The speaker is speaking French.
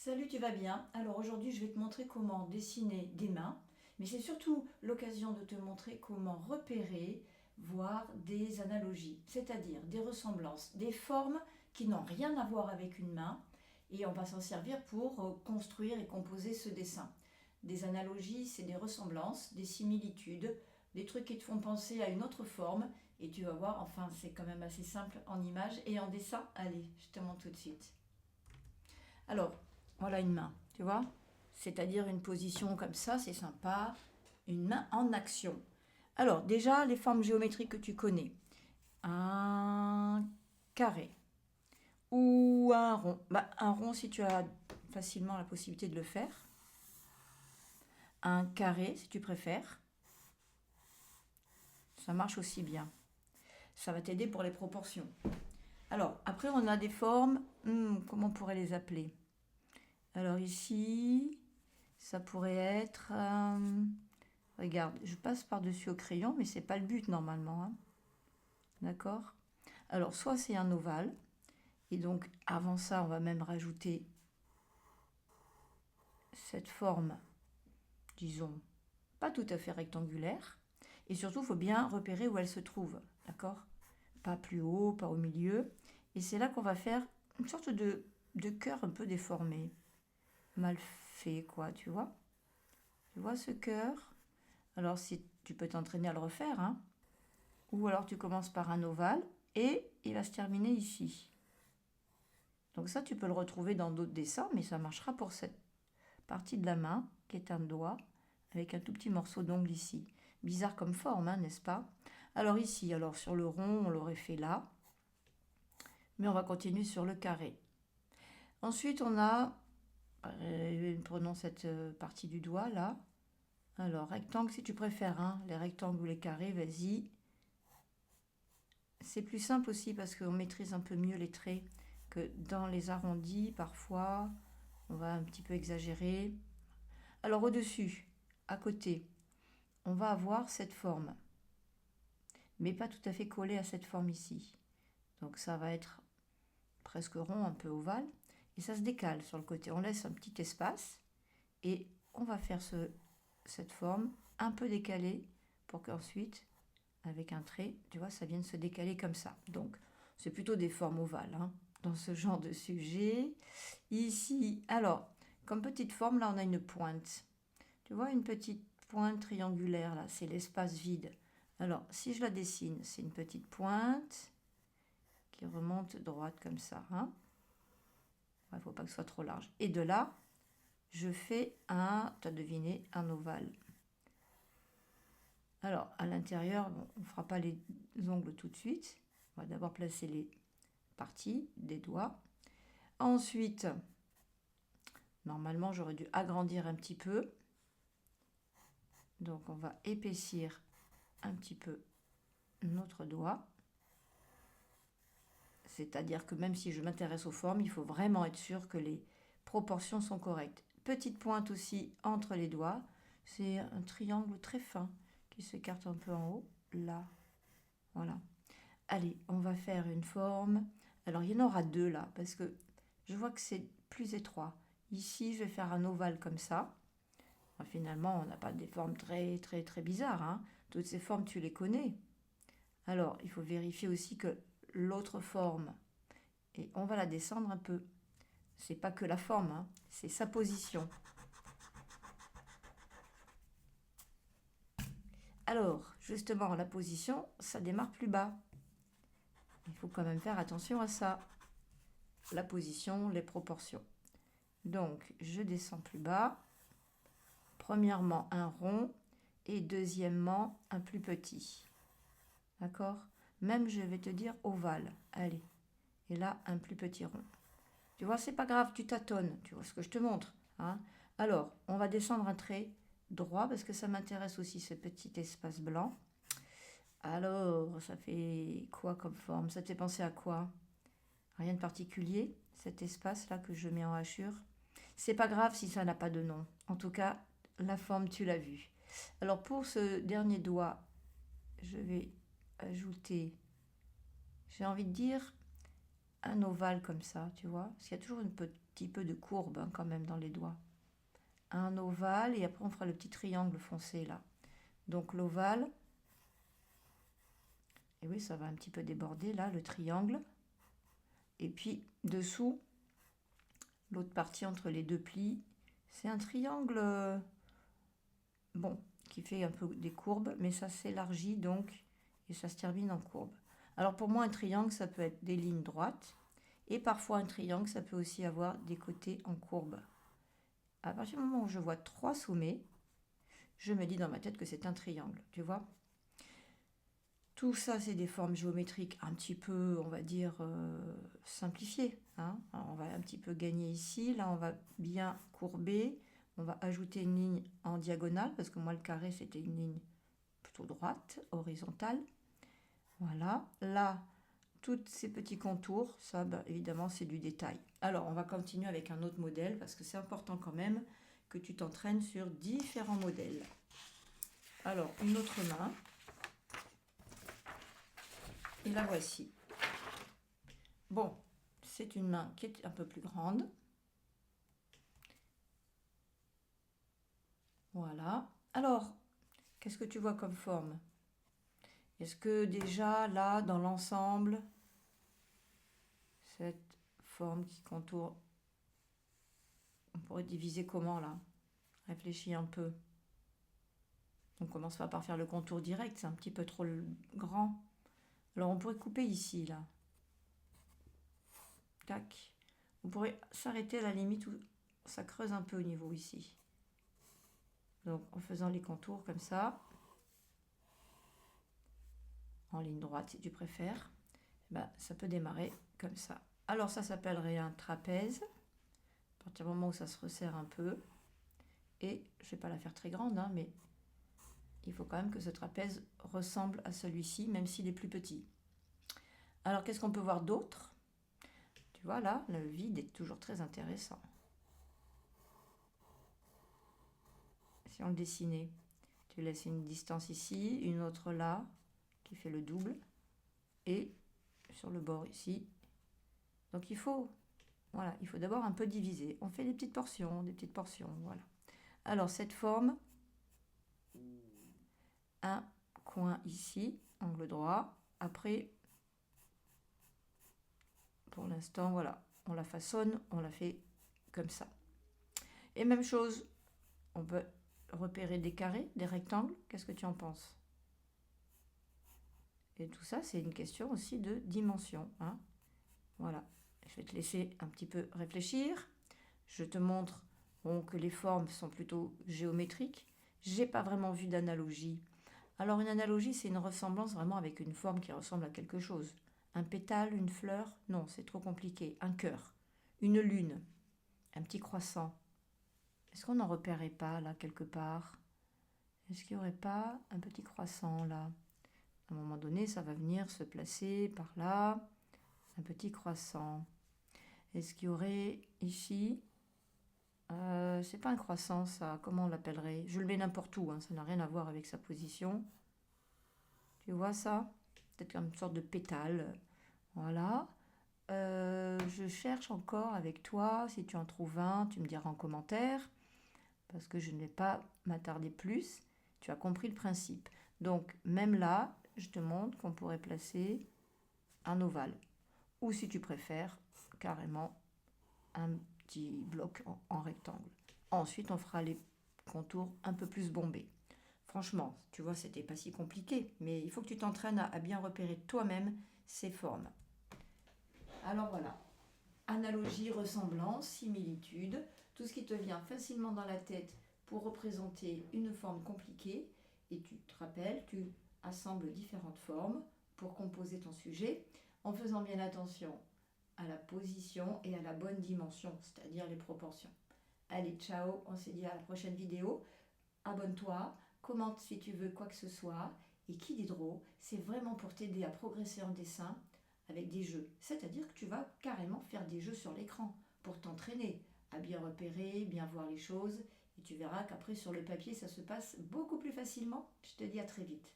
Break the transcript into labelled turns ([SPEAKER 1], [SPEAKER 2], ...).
[SPEAKER 1] Salut, tu vas bien? Alors aujourd'hui, je vais te montrer comment dessiner des mains, mais c'est surtout l'occasion de te montrer comment repérer, voir des analogies, c'est-à-dire des ressemblances, des formes qui n'ont rien à voir avec une main, et on va s'en servir pour construire et composer ce dessin. Des analogies, c'est des ressemblances, des similitudes, des trucs qui te font penser à une autre forme, et tu vas voir, enfin, c'est quand même assez simple en image et en dessin. Allez, je te montre tout de suite. Alors, voilà une main, tu vois? C'est-à-dire une position comme ça, c'est sympa. Une main en action. Alors, déjà, les formes géométriques que tu connais. Un carré ou un rond. Bah, un rond, si tu as facilement la possibilité de le faire. Un carré, si tu préfères. Ça marche aussi bien. Ça va t'aider pour les proportions. Alors, après, on a des formes. Comment on pourrait les appeler? Alors ici, ça pourrait être... regarde, je passe par-dessus au crayon, mais c'est pas le but normalement, hein. D'accord? Alors, soit c'est un ovale, et donc avant ça, on va même rajouter cette forme, disons, pas tout à fait rectangulaire. Et surtout, il faut bien repérer où elle se trouve, d'accord? Pas plus haut, pas au milieu. Et c'est là qu'on va faire une sorte de cœur un peu déformé, mal fait, quoi, tu vois? Tu vois ce cœur? Alors, si tu peux t'entraîner à le refaire, hein? Ou alors tu commences par un ovale et il va se terminer ici. Donc ça, tu peux le retrouver dans d'autres dessins, mais ça marchera pour cette partie de la main, qui est un doigt, avec un tout petit morceau d'ongle ici. Bizarre comme forme, hein, n'est-ce pas? Alors ici, alors sur le rond, on l'aurait fait là, mais on va continuer sur le carré. Ensuite, on a, prenons cette partie du doigt là. Alors, rectangle si tu préfères, hein, les rectangles ou les carrés, vas-y. C'est plus simple aussi parce qu'on maîtrise un peu mieux les traits que dans les arrondis. Parfois, on va un petit peu exagérer. Alors au-dessus, à côté, on va avoir cette forme, mais pas tout à fait collée à cette forme ici. Donc ça va être presque rond, un peu ovale, et ça se décale sur le côté. On laisse un petit espace et on va faire cette forme un peu décalée pour qu'ensuite, avec un trait, tu vois, ça vienne se décaler comme ça. Donc c'est plutôt des formes ovales, hein, dans ce genre de sujet. Ici, alors, comme petite forme, là, on a une pointe. Tu vois, une petite pointe triangulaire, là, c'est l'espace vide. Alors, si je la dessine, c'est une petite pointe qui remonte droite comme ça, hein. Il ne faut pas que ce soit trop large. Et de là, je fais tu as deviné, un ovale. Alors, à l'intérieur, bon, on ne fera pas les ongles tout de suite. On va d'abord placer les parties des doigts. Ensuite, normalement, j'aurais dû agrandir un petit peu. Donc, on va épaissir un petit peu notre doigt. C'est-à-dire que même si je m'intéresse aux formes, il faut vraiment être sûr que les proportions sont correctes. Petite pointe aussi entre les doigts. C'est un triangle très fin qui s'écarte un peu en haut. Là. Voilà. Allez, on va faire une forme. Alors, il y en aura deux là, parce que je vois que c'est plus étroit. Ici, je vais faire un ovale comme ça. Enfin, finalement, on n'a pas des formes très, très, très bizarres, hein. Toutes ces formes, tu les connais. Alors, il faut vérifier aussi que l'autre forme, et on va la descendre un peu. C'est pas que la forme, hein, c'est sa position. Alors, justement, la position, ça démarre plus bas. Il faut quand même faire attention à ça. La position, les proportions. Donc, je descends plus bas. Premièrement, un rond et deuxièmement, un plus petit. D'accord? Même, je vais te dire ovale. Allez. Et là, un plus petit rond. Tu vois, c'est pas grave, tu tâtonnes. Tu vois ce que je te montre, hein? Alors, on va descendre un trait droit parce que ça m'intéresse aussi, ce petit espace blanc. Alors, ça fait quoi comme forme? Ça te fait penser à quoi? Rien de particulier, cet espace-là que je mets en hachure. C'est pas grave si ça n'a pas de nom. En tout cas, la forme, tu l'as vue. Alors, pour ce dernier doigt, je vais ajouter, j'ai envie de dire, un ovale comme ça, tu vois, parce qu'il y a toujours une petite petit peu de courbe hein, quand même dans les doigts. Un ovale et après on fera le petit triangle foncé là. Donc l'ovale, et oui ça va un petit peu déborder là, le triangle. Et puis dessous, l'autre partie entre les deux plis, c'est un triangle, bon, qui fait un peu des courbes, mais ça s'élargit donc et ça se termine en courbe. Alors pour moi un triangle ça peut être des lignes droites et parfois un triangle ça peut aussi avoir des côtés en courbe. À partir du moment où je vois 3 sommets, je me dis dans ma tête que c'est un triangle, tu vois. Tout ça, c'est des formes géométriques un petit peu, on va dire, simplifiées. Hein. Alors, on va un petit peu gagner ici. Là, on va bien courber. On va ajouter une ligne en diagonale, parce que moi, le carré, c'était une ligne plutôt droite, horizontale. Voilà. Là, tous ces petits contours, ça, ben, évidemment, c'est du détail. Alors, on va continuer avec un autre modèle, parce que c'est important quand même que tu t'entraînes sur différents modèles. Alors, une autre main. Et la voici. Bon, c'est une main qui est un peu plus grande. Voilà. Alors, qu'est-ce que tu vois comme forme? Est-ce que déjà, là, dans l'ensemble, cette forme qui contourne, on pourrait diviser comment, là? Réfléchis un peu. On commence pas par faire le contour direct, c'est un petit peu trop grand. Alors, on pourrait couper ici, là. Tac. On pourrait s'arrêter à la limite où ça creuse un peu au niveau ici. Donc, en faisant les contours comme ça, en ligne droite si tu préfères, ben, ça peut démarrer comme ça. Alors, ça s'appellerait un trapèze, à partir du moment où ça se resserre un peu. Et je ne vais pas la faire très grande, hein, mais il faut quand même que ce trapèze ressemble à celui-ci, même s'il est plus petit. Alors, qu'est-ce qu'on peut voir d'autre? Tu vois, là, le vide est toujours très intéressant. Si on le dessinait, tu laisses une distance ici, une autre là, qui fait le double, et sur le bord ici. Donc, il faut d'abord un peu diviser. On fait des petites portions, voilà. Alors, cette forme, un coin ici, angle droit. Après, pour l'instant, voilà, on la façonne, on la fait comme ça. Et même chose, on peut repérer des carrés, des rectangles. Qu'est-ce que tu en penses? Et tout ça, c'est une question aussi de dimension. Hein. Voilà, je vais te laisser un petit peu réfléchir. Je te montre que les formes sont plutôt géométriques. J'ai pas vraiment vu d'analogie. Alors une analogie, c'est une ressemblance vraiment avec une forme qui ressemble à quelque chose. Un pétale, une fleur, non, c'est trop compliqué. Un cœur, une lune, un petit croissant. Est-ce qu'on n'en repérerait pas là quelque part? Est-ce qu'il n'y aurait pas un petit croissant là? À un moment donné, ça va venir se placer par là, un petit croissant. Est-ce qu'il y aurait ici c'est pas un croissant ça, comment on l'appellerait? Je le mets n'importe où, hein, ça n'a rien à voir avec sa position. Tu vois ça? Peut-être comme une sorte de pétale. Voilà. Je cherche encore avec toi. Si tu en trouves un, tu me diras en commentaire. Parce que je ne vais pas m'attarder plus. Tu as compris le principe. Donc, même là, je te montre qu'on pourrait placer un ovale. Ou si tu préfères, carrément un petit bloc en rectangle. Ensuite, on fera les contours un peu plus bombés. Franchement, tu vois, c'était pas si compliqué, mais il faut que tu t'entraînes à bien repérer toi-même ces formes. Alors voilà, analogie, ressemblance, similitude, tout ce qui te vient facilement dans la tête pour représenter une forme compliquée, et tu te rappelles, tu assembles différentes formes pour composer ton sujet, en faisant bien attention à la position et à la bonne dimension, c'est-à-dire les proportions. Allez, ciao, on se dit à la prochaine vidéo. Abonne-toi, commente si tu veux quoi que ce soit. Et Kididro, c'est vraiment pour t'aider à progresser en dessin avec des jeux. C'est-à-dire que tu vas carrément faire des jeux sur l'écran pour t'entraîner à bien repérer, bien voir les choses. Et tu verras qu'après sur le papier, ça se passe beaucoup plus facilement. Je te dis à très vite.